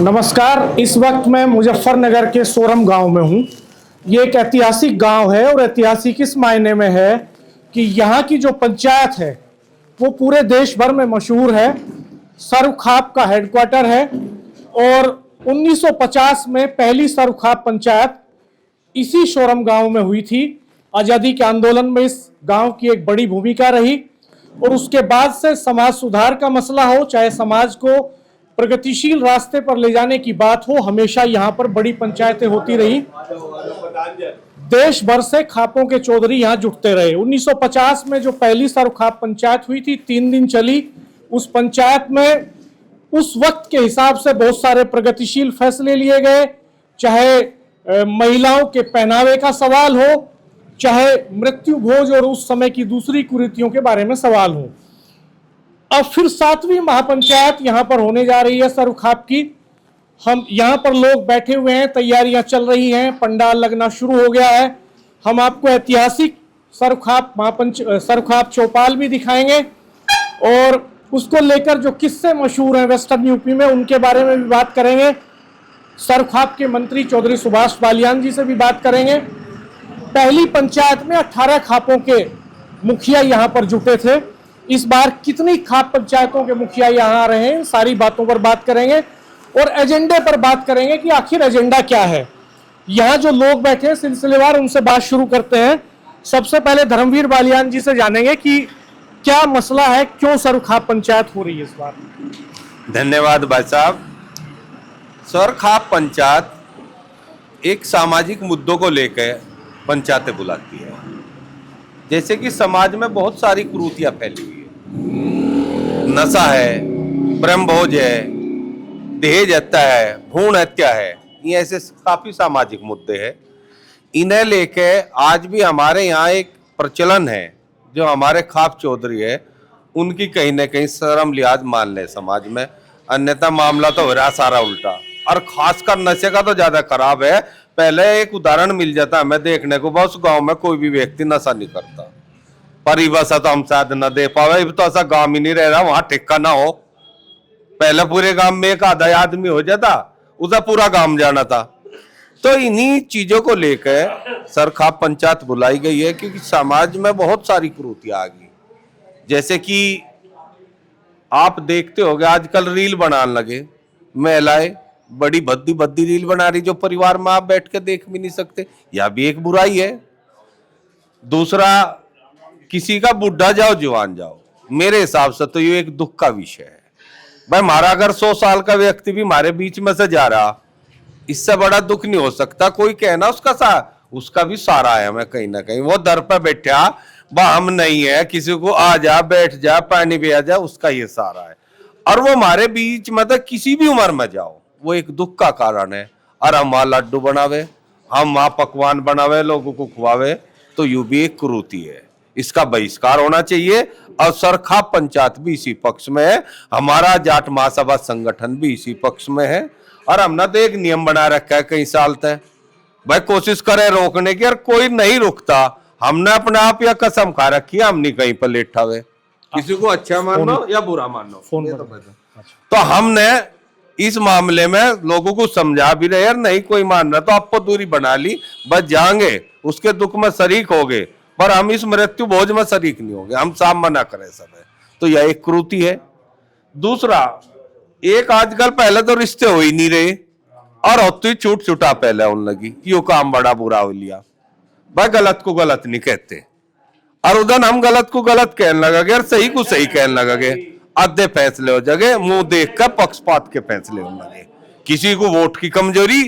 नमस्कार। इस वक्त मैं मुजफ्फरनगर के सोरम गांव में हूं। ये एक ऐतिहासिक गांव है और ऐतिहासिक इस मायने में है कि यहाँ की जो पंचायत है वो पूरे देश भर में मशहूर है। सरुखाप का हेडक्वार्टर है और 1950 में पहली सरुखाप पंचायत इसी सोरम गांव में हुई थी। आज़ादी के आंदोलन में इस गांव की एक बड़ी भूमिका रही और उसके बाद से समाज सुधार का मसला हो, चाहे समाज को प्रगतिशील रास्ते पर ले जाने की बात हो, हमेशा यहाँ पर बड़ी पंचायतें होती रही। देश भर से खापों के चौधरी यहाँ जुटते रहे। 1950 में जो पहली सरुखाप पंचायत हुई थी, 3 दिन चली। उस पंचायत में उस वक्त के हिसाब से बहुत सारे प्रगतिशील फैसले लिए गए, चाहे महिलाओं के पहनावे का सवाल हो, चाहे मृत्यु भोज और उस समय की दूसरी कुरीतियों के बारे में सवाल हो। अब फिर 7वीं महापंचायत यहाँ पर होने जा रही है सरुखाप की। हम यहाँ पर लोग बैठे हुए हैं, तैयारियां चल रही हैं, पंडाल लगना शुरू हो गया है। हम आपको ऐतिहासिक सरुखाप चौपाल भी दिखाएंगे और उसको लेकर जो किस्से मशहूर हैं वेस्टर्न यूपी में, उनके बारे में भी बात करेंगे। सरुखाप के मंत्री चौधरी सुभाष बालियान जी से भी बात करेंगे। पहली पंचायत में 18 खापों के मुखिया यहाँ पर जुटे थे। इस बार कितनी खाप पंचायतों के मुखिया यहाँ आ रहे हैं, सारी बातों पर बात करेंगे और एजेंडे पर बात करेंगे कि आखिर एजेंडा क्या है। यहाँ जो लोग बैठे हैं सिलसिलेवार, उनसे बात शुरू करते हैं। सबसे पहले धर्मवीर बालियान जी से जानेंगे कि क्या मसला है, क्यों सरुखाप पंचायत हो रही है इस बार। धन्यवाद भाई साहब। सरुखाप पंचायत एक सामाजिक मुद्दों को लेकर पंचायतें बुलाती है। जैसे कि समाज में बहुत सारी कुरीतियां फैली हुई है, नशा है, ब्रह्मभोज है, दहेज हत्या है, भ्रूण हत्या है, ये ऐसे काफी सामाजिक मुद्दे हैं। इन्हें लेके आज भी हमारे यहाँ एक प्रचलन है, जो हमारे खाप चौधरी है उनकी कहीं ना कहीं शर्म लिहाज मान ले समाज में, अन्यथा मामला तो हो रहा सारा उल्टा। और खासकर नशे का तो ज्यादा खराब है। पहले एक उदाहरण मिल जाता हमें देखने को, बस गांव में कोई भी व्यक्ति नशा नहीं करता। परिभाषा तो हम शायद न दे पावे, तो ऐसा गांव ही नहीं रह रहा वहां ठेका ना हो। पहले पूरे गांव में एक आधा आदमी हो जाता, उसे पूरा गांव जाना था। तो इन्हीं चीजों को लेकर सरुखाप पंचायत बुलाई गई है, क्योंकि समाज में बहुत सारी कुरीतियां आ गई। जैसे कि आप देखते होंगे आजकल रील बनाने लगे, महिलाएं बड़ी भद्दी भद्दी रील बना रही, जो परिवार में आप बैठ के देख भी नहीं सकते। यह भी एक बुराई है। दूसरा, किसी का बुढ़ा जाओ जवान जाओ, मेरे हिसाब से तो ये एक दुख का विषय है। भाई हमारा अगर 100 साल का व्यक्ति भी हमारे बीच में से जा रहा, इससे बड़ा दुख नहीं हो सकता। कोई कहना उसका भी सारा है। मैं कहीं ना कहीं वो दर पर बैठा, वह हम नहीं है, किसी को आ जा बैठ जा पानी भी आ जा, उसका ये सारा है। और वो हमारे बीच में तो किसी भी उम्र में जाओ, वो एक दुख का कारण है। और हम वहां लड्डू बनावे, हम वहां पकवान बनावे, लोगों को खुआवे, तो यू भी एक कुरीति है। इसका बहिष्कार होना चाहिए। और सरुखाप पंचायत भी इसी पक्ष में है, हमारा जाट महासभा संगठन भी इसी पक्ष में है। और हमने तो एक नियम बना रखा है कई साल तक, भाई कोशिश करे रोकने की, और कोई नहीं रुकता। हमने अपने आप या कसम खा रखी है, हम नहीं कहीं पर लेटा हुए, किसी को अच्छा मानो या बुरा मानो। तो हमने इस मामले में लोगों को समझा भी रहे, यार नहीं कोई मान रहा तो आपको दूरी बना ली, बच जाएंगे, उसके दुख में शरीक हो गए, पर हम इस मृत्यु भोज में शरीक नहीं होंगे, हम साफ मना करें सब है। तो यह एक कुरीति है। दूसरा, एक आजकल पहले तो रिश्ते हो ही नहीं रहे, और होती ही छूट छुटा पहले उन लगी, यो काम बड़ा बुरा हो लिया। भाई गलत को गलत नहीं कहते, और उधर हम गलत को गलत कहने लगे और सही को सही कहने लगे। आधे फैसले हो जगह मुंह देख कर पक्षपात के फैसले होने लगे। किसी को वोट की कमजोरी,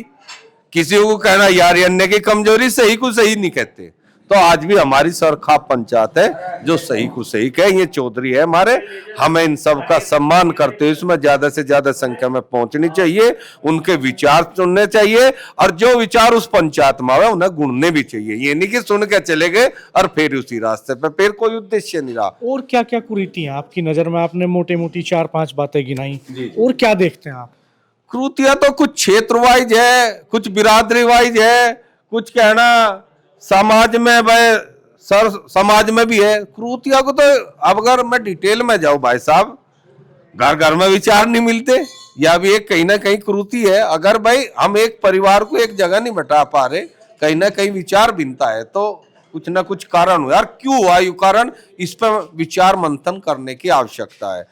किसी को कहना यार अन्य की कमजोरी, सही को सही नहीं कहते। तो आज भी हमारी सरुखाप पंचायत है जो सही को सही कहे, ये चौधरी है हमारे, हमें इन सब का सम्मान करते हुए इसमें ज्यादा से ज्यादा संख्या में पहुंचनी चाहिए, उनके विचार सुनने चाहिए, और जो विचार उस पंचायत में आवे उन्हें गुणने भी चाहिए। ये नहीं कि सुन के चले गए और फिर उसी रास्ते पे, फिर कोई उद्देश्य नहीं रहा। और क्या क्या कुरीति हैं आपकी नजर में? आपने मोटी मोटी 4-5 बातें गिनाई, और क्या देखते हैं आप? कुरीतियां तो कुछ क्षेत्र वाइज है, कुछ बिरादरी वाइज है, कुछ कहना समाज में, भाई समाज में भी है कुरीतियां को। तो अब अगर मैं डिटेल में जाऊं भाई साहब, घर घर में विचार नहीं मिलते, या भी एक कहीं ना कहीं क्रूति है। अगर भाई हम एक परिवार को एक जगह नहीं बैठा पा रहे, कहीं ना कहीं विचार भिन्नता है, तो कुछ ना कुछ कारण हो यार, क्यों हुआ ये कारण, इस पर विचार मंथन करने की आवश्यकता है।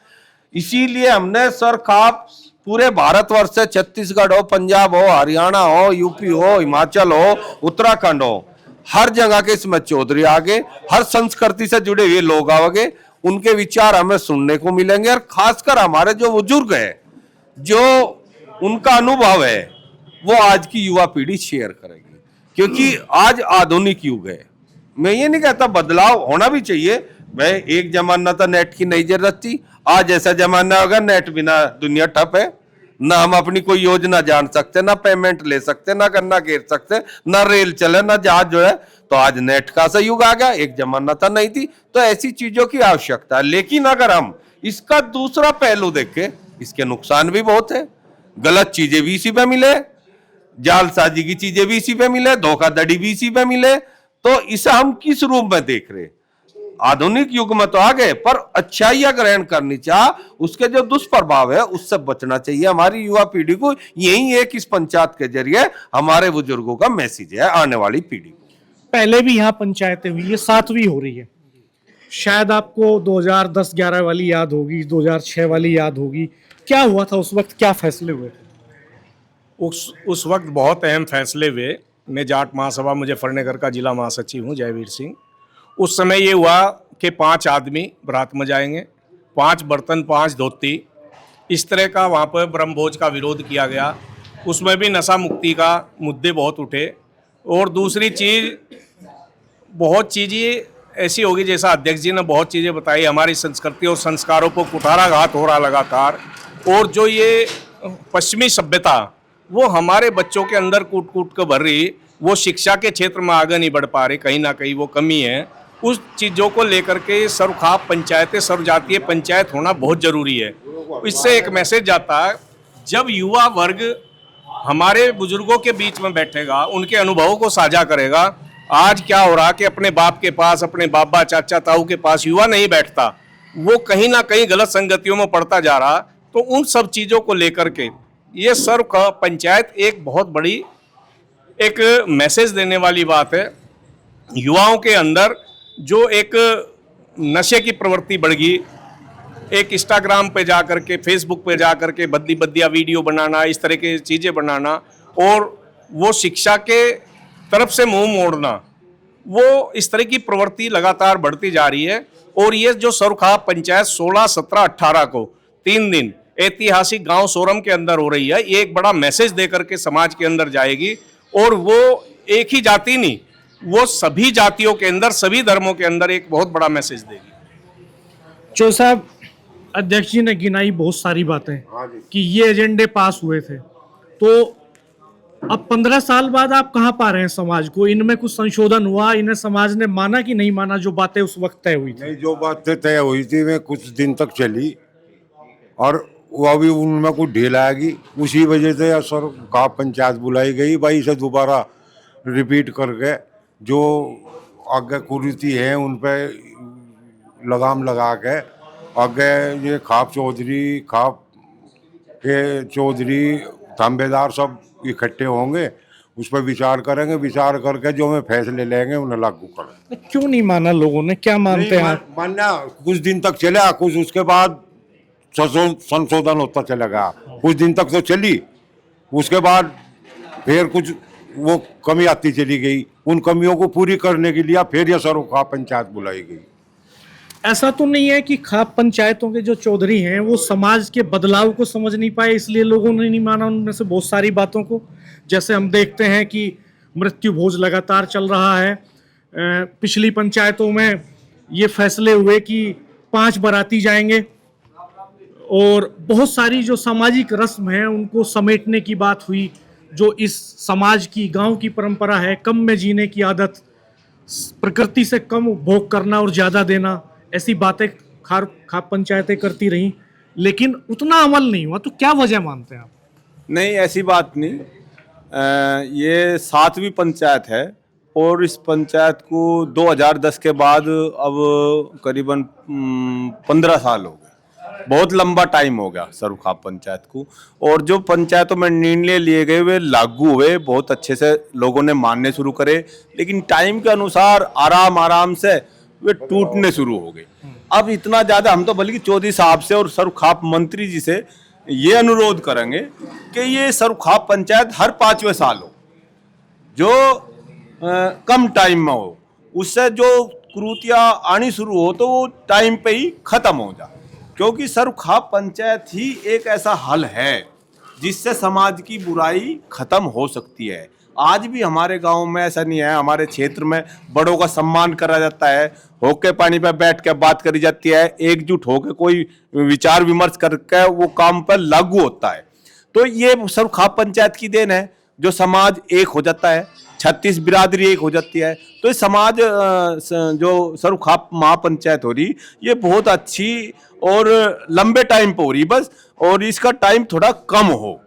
इसीलिए हमने सर खाप पूरे भारतवर्ष से, छत्तीसगढ़ हो, पंजाब हो, हरियाणा हो, यूपी हो, हिमाचल हो, उत्तराखंड हो, हर जगह के इसमें चौधरी आगे, हर संस्कृति से जुड़े हुए लोग आगे, उनके विचार हमें सुनने को मिलेंगे। और खासकर हमारे जो बुजुर्ग है, जो उनका अनुभव है, वो आज की युवा पीढ़ी शेयर करेगी, क्योंकि आज आधुनिक युग है। मैं ये नहीं कहता बदलाव होना भी चाहिए भाई, एक जमाना था नेट की नहीं जरूरत थी, आज ऐसा जमाना होगा नेट बिना दुनिया ठप है। ना हम अपनी कोई योजना जान सकते, ना पेमेंट ले सकते, ना गन्ना घेर सकते, ना रेल चले, ना जहाज जो है। तो आज नेट का सा युग आ गया, एक जमाना था नहीं थी। तो ऐसी चीजों की आवश्यकता है। लेकिन अगर हम इसका दूसरा पहलू देखें, इसके नुकसान भी बहुत है। गलत चीजें भी इसी पे मिले, जालसाजी की चीजें भी इसी पे मिले, धोखाधड़ी भी इसी पे मिले। तो इसे हम किस रूप में देख रहे? आधुनिक युग में तो आ गए, पर अच्छाइयां ग्रहण करनी चाहिए, उसके जो दुष्प्रभाव है उससे बचना चाहिए हमारी युवा पीढ़ी को। यही एक इस पंचायत के जरिए हमारे बुजुर्गों का मैसेज है आने वाली पीढ़ी को। पहले भी यहाँ पंचायतें हुई है, 7वीं हो रही है। शायद आपको 2010-11 वाली याद होगी, 2006 वाली याद होगी। क्या हुआ था उस वक्त, क्या फैसले हुए थे? उस वक्त बहुत अहम फैसले हुए। मैं जाट महासभा मुजफ्फरनगर का जिला महासचिव हूँ, जयवीर सिंह। उस समय ये हुआ कि 5 आदमी बारात में जाएंगे, 5 बर्तन, 5 धोती, इस तरह का वहाँ पर ब्रह्मभोज का विरोध किया गया। उसमें भी नशा मुक्ति का मुद्दे बहुत उठे। और दूसरी चीज़, बहुत चीज़ें ऐसी होगी, जैसा अध्यक्ष जी ने बहुत चीज़ें बताई, हमारी संस्कृति और संस्कारों को कुठाराघात हो रहा लगातार। और जो ये पश्चिमी सभ्यता वो हमारे बच्चों के अंदर कूट कूट कर भर रही, वो शिक्षा के क्षेत्र में आगे नहीं बढ़ पा रहे, कहीं ना कहीं वो कमी है। उस चीज़ों को लेकर के सर्वखाप पंचायतें, सर्वजातीय पंचायत होना बहुत ज़रूरी है। इससे एक मैसेज जाता है, जब युवा वर्ग हमारे बुजुर्गों के बीच में बैठेगा, उनके अनुभवों को साझा करेगा। आज क्या हो रहा कि अपने बाप के पास, अपने बाबा चाचा ताऊ के पास युवा नहीं बैठता, वो कहीं ना कहीं गलत संगतियों में पड़ता जा रहा। तो उन सब चीज़ों को लेकर के ये सर्व पंचायत एक बहुत बड़ी एक मैसेज देने वाली बात है। युवाओं के अंदर जो एक नशे की प्रवृत्ति बढ़ गई, एक इंस्टाग्राम पे जा कर के, फेसबुक पे जा कर के बद्दी बद्दिया वीडियो बनाना, इस तरह की चीज़ें बनाना, और वो शिक्षा के तरफ से मुंह मोड़ना, वो इस तरह की प्रवृत्ति लगातार बढ़ती जा रही है। और ये जो सर्वखाप पंचायत 16, 17, 18 को 3 दिन ऐतिहासिक गांव सोरम के अंदर हो रही है, ये एक बड़ा मैसेज दे करके समाज के अंदर जाएगी। और वो एक ही जाति नहीं, वो सभी जातियों के अंदर, सभी धर्मों के अंदर एक बहुत बड़ा मैसेज देगी। चो साहब, अध्यक्ष जी ने गिनाई बहुत सारी बातें कि ये एजेंडे पास हुए थे, तो अब 15 साल बाद आप कहाँ पा रहे हैं समाज को? इनमें कुछ संशोधन हुआ? इन्हें समाज ने माना कि नहीं माना, जो बातें उस वक्त तय हुई थी? नहीं, जो बातें तय हुई थी वे कुछ दिन तक चली, और वो अभी उनमें कुछ ढील आएगी। उसी वजह से सर खाप पंचायत बुलाई गई भाई, इसे दोबारा रिपीट करके जो आगे कुरीति है उन पर लगाम लगा के आगे ये खाप चौधरी, खाप के चौधरी, तांबेदार सब इकट्ठे होंगे, उस पर विचार करेंगे, विचार करके जो हमें फैसले लेंगे उन्हें लागू करेंगे। क्यों नहीं माना लोगों ने? क्या मानते हैं आप? मानना कुछ दिन तक चला, कुछ उसके बाद संशोधन होता चला गया। कुछ दिन तक तो चली, उसके बाद फिर कुछ वो कमी आती चली गई। उन कमियों को पूरी करने के लिए फिर यह सर्वखाप पंचायत बुलाई गई। ऐसा तो नहीं है कि खाप पंचायतों के जो चौधरी हैं वो समाज के बदलाव को समझ नहीं पाए, इसलिए लोगों ने नहीं माना उनमें से बहुत सारी बातों को? जैसे हम देखते हैं कि मृत्यु भोज लगातार चल रहा है। पिछली पंचायतों में ये फैसले हुए कि 5 बाराती जाएंगे, और बहुत सारी जो सामाजिक रस्म है उनको समेटने की बात हुई। जो इस समाज की, गांव की परंपरा है, कम में जीने की आदत, प्रकृति से कम उपभोग करना और ज़्यादा देना, ऐसी बातें खाप पंचायतें करती रहीं, लेकिन उतना अमल नहीं हुआ। तो क्या वजह मानते हैं आप? नहीं, ऐसी बात नहीं। ये 7वीं पंचायत है, और इस पंचायत को 2010 के बाद अब करीबन 15 साल हो गए। बहुत लंबा टाइम हो गया सरुखाप पंचायत को, और जो पंचायतों में निर्णय लिए गए वे लागू हुए, बहुत अच्छे से लोगों ने मानने शुरू करे, लेकिन टाइम के अनुसार आराम आराम से वे टूटने शुरू हो गए। अब इतना ज्यादा हम तो बल्कि चौधरी साहब से और सरुखाप मंत्री जी से ये अनुरोध करेंगे कि ये सरुखाप पंचायत हर 5वें साल हो, जो कम टाइम में हो, उससे जो कुरीतियाँ आनी शुरू हो तो वो टाइम पे ही खत्म हो जाए, क्योंकि सरुखाप पंचायत ही एक ऐसा हल है जिससे समाज की बुराई खत्म हो सकती है। आज भी हमारे गांव में ऐसा नहीं है, हमारे क्षेत्र में बड़ों का सम्मान करा जाता है, होके पानी पे बैठ के बात करी जाती है, एकजुट होकर कोई विचार विमर्श करके वो काम पर लागू होता है। तो ये सरुखाप पंचायत की देन है, जो समाज एक हो जाता है, 36 बिरादरी एक हो जाती है। तो ये समाज जो सरुखाप महापंचायत हो रही, ये बहुत अच्छी और लंबे टाइम पे हो रही बस, और इसका टाइम थोड़ा कम हो।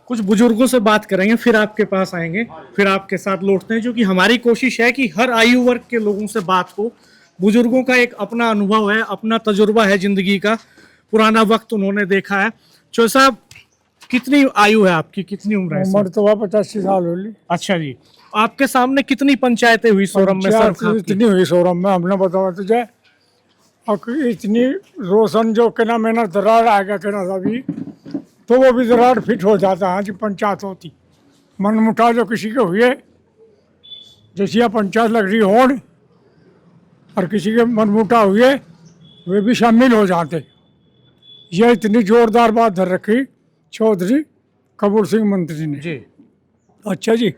कुछ बुजुर्गों से बात करेंगे, फिर आपके पास आएंगे, फिर आपके साथ लौटते हैं, जो कि हमारी कोशिश है कि हर आयु वर्ग के लोगों से बात हो। बुजुर्गों का एक अपना अनुभव है, अपना तजुर्बा है जिंदगी का, पुराना वक्त उन्होंने देखा है। चो साहब, कितनी आयु है आपकी, कितनी उम्र है? उम्र तो 85 साल हो ली। अच्छा जी, आपके सामने कितनी पंचायतें हुई सोरम में? सर इतनी हुई सोरम में, हमने बताया तुझे, और इतनी रोशन जो के ना मैंने दरार आ गया के ना अभी, तो वो भी दरार फिट हो जाता है जी। पंचायत होती मन मुठा जो किसी के हुए, जैसी यहाँ पंचायत लग रही होड़, और किसी के मन मुठा हुए वे भी शामिल हो जाते। यह इतनी जोरदार बात धर रखी चौधरी कपूर सिंह मंत्री ने जी। अच्छा जी,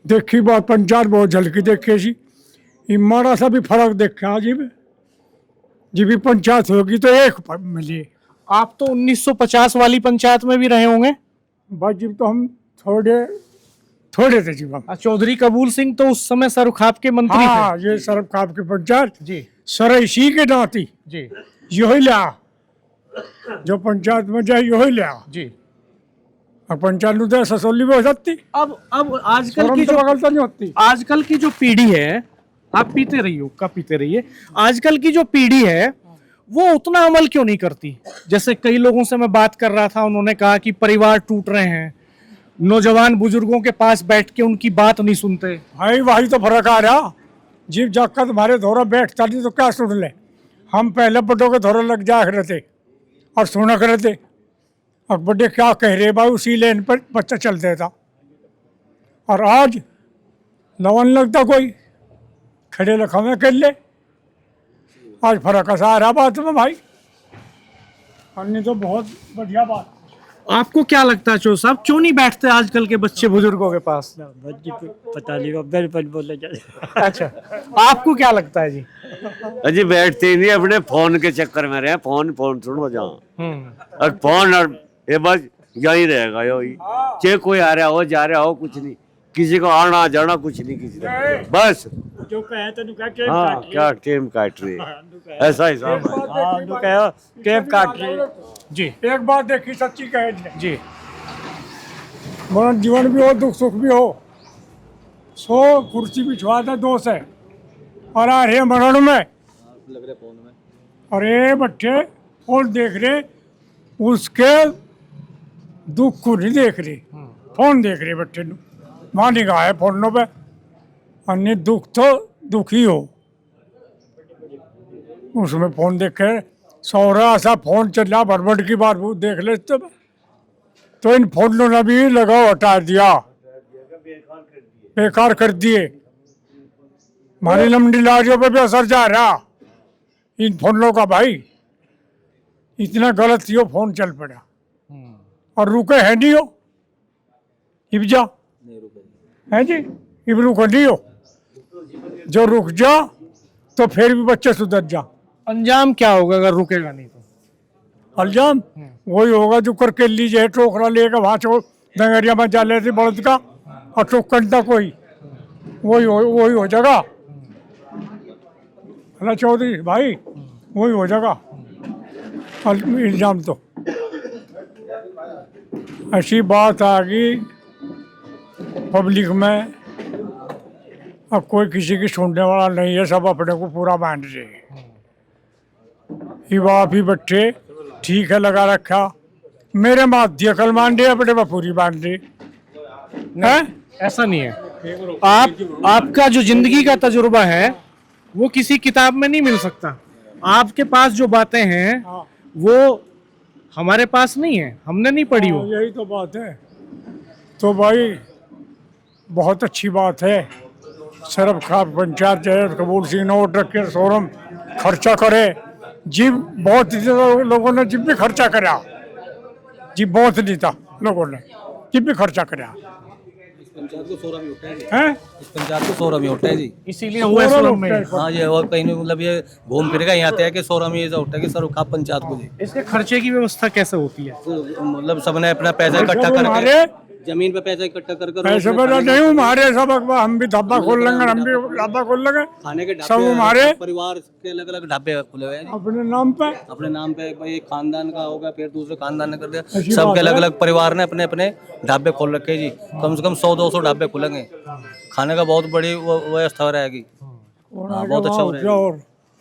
देखी बात पंचायत बहुत झलकी देखी जी, माड़ा सा भी फर्क देखा जी जी भी पंचायत होगी तो एक मिली। आप तो 1950 वाली पंचायत में भी रहे होंगे? भाई जी तो हम थोड़े थे जी। चौधरी कपूर सिंह तो उस समय सरुखाप के मंत्री हाँ, ये सरुखाप की पंचायत जी। सर इसी के नाती जी यही लिया, जो पंचायत में जाए यही लिया जी। और पंचायत में तो ससोली में हो जाती। अब आजकल की तो जो बगलता नहीं होती। आजकल की जो पीढ़ी है, आप पीते रहिए, हुक्का पीते रहिए। आजकल की जो पीढ़ी है वो उतना अमल क्यों नहीं करती? जैसे कई लोगों से मैं बात कर रहा था, उन्होंने कहा कि परिवार टूट रहे हैं, नौजवान बुजुर्गों के पास बैठ के उनकी बात नहीं सुनते। भाई वही तो फर्क आ रहा, जीव जाकर तुम्हारे धोरा बैठता नहीं तो क्या सुन ले। हम पहले बड़ों के धोरा लग जा रहते और सुना करते, और बड़े क्या कह रहे भाई उसी लेन पर बच्चा चल देता। और आज लवन लगता कोई खड़े रखा में कर ले, आज फर्क ऐसा आ रहा बात में भाई, अन्य तो बहुत बढ़िया बात। आपको क्या लगता है चो साहब, क्यों नहीं बैठते आजकल के बच्चे बुजुर्गों के पास? पता नहीं, अब पर बोले जाए। अच्छा, आपको क्या लगता है जी? अजी बैठते ही नहीं, अपने फोन के चक्कर में रहे, फोन सुनो जहाँ, और फोन और ये बस यही रहेगा, यही चाहे कोई आ रहा हो जा रहा हो, कुछ नहीं, किसी को आना जाना कुछ नहीं, किसी का बस जो कहे तो हाँ क्या टेम काट रही है, ऐसा हिसाब है, टेम काट रही है जी। एक बात देखी सच्ची कहे जी, मरण जीवन भी हो दुख सुख भी हो, 100 कुर्सी बिछवा दे 2 से, और आ रहे मरण में अरे बच्चे फोन देख रहे, उसके दुख को नहीं देख रहे, फोन देख रहे बच्चे वहाँ निगाह है फोनों पे, अन्य दुख तो दुखी हो उसमें फोन देखे। सौरा ऐसा फोन चला बरबड़ की बार वो देख ले तो इन फोनों ने भी लगाव हटा दिया, बेकार कर दिए। हमारी लंबी लाजों पे भी असर जा रहा इन फोनों का भाई, इतना गलत ही हो फोन चल पड़ा और रुके है नहीं हो, इब जा है जी, इब रुको नहीं हो, जो रुक जा तो फिर भी बच्चे सुधर जा। अंजाम क्या होगा अगर रुकेगा नहीं तो? अल्जाम वही होगा जो करके लीजिए, टोकरा लेकर वहाँ चो डंगरिया में जा लेते बड़द का और टोकनता कोई वही हो जाएगा। अल्लाह चौधरी भाई वही हो जाएगा इल्जाम। तो ऐसी बात आ गई पब्लिक में, अब कोई किसी की सुनने वाला नहीं है, सब अपने को पूरा मान रहे हैं। आप ही बच्चे ठीक है लगा रखा। मेरे माध्य कल मांडे अपने बपूरी बांधे हैं। ऐसा नहीं है। आपका जो जिंदगी का तजुर्बा है वो किसी किताब में नहीं मिल सकता। आपके पास जो बातें हैं वो हमारे पास नहीं है, हमने नहीं पढ़ी वो। यही तो बात है। तो भाई बहुत अच्छी बात है। सरब खाप पंचायत जय कबूल सिंह नोट रख के सोरम खर्चा करे जी। बहुत लोगों ने जिब भी खर्चा करा जी, बहुत नहीं था लोगों ने जिब भी खर्चा करा पंचायत को 16 में उठा है जी। हैं। इस पंचायत को 16 में उठा है जी। इसीलिए हुआ सोरम में। हाँ ये और कहीं नहीं, मतलब ये घूम फिर का यहाँ आते हैं कि 16 में ये जो उठा है कि सर खाप पंचायत को जी। इसके खर्चे की व्यवस्था कैसे होती है? तो मतलब सबने अपना पैसा इकट्ठा करके हमारे जमीन पे पैसा इकट्ठा कर पैसे बता नहीं हमारे सब हम भी ढाबा खोल लेंगे, हम भी ढाबा खोल लेंगे खाने के सब हमारे परिवार के अलग अलग ढाबे खुले हुए हैं जी। अपने नाम पे। अपने नाम पे भाई एक खानदान का होगा, फिर दूसरे खानदान ने कर दिया। अच्छी सबके बात अलग है। अलग परिवार ने अपने अपने ढाबे खोल रखे हैं जी। कम से कम 100-200 ढाबे खुलेंगे। खाने का बहुत बड़ी व्यवस्था रहेगी। हाँ, बहुत अच्छा हो रहा है। और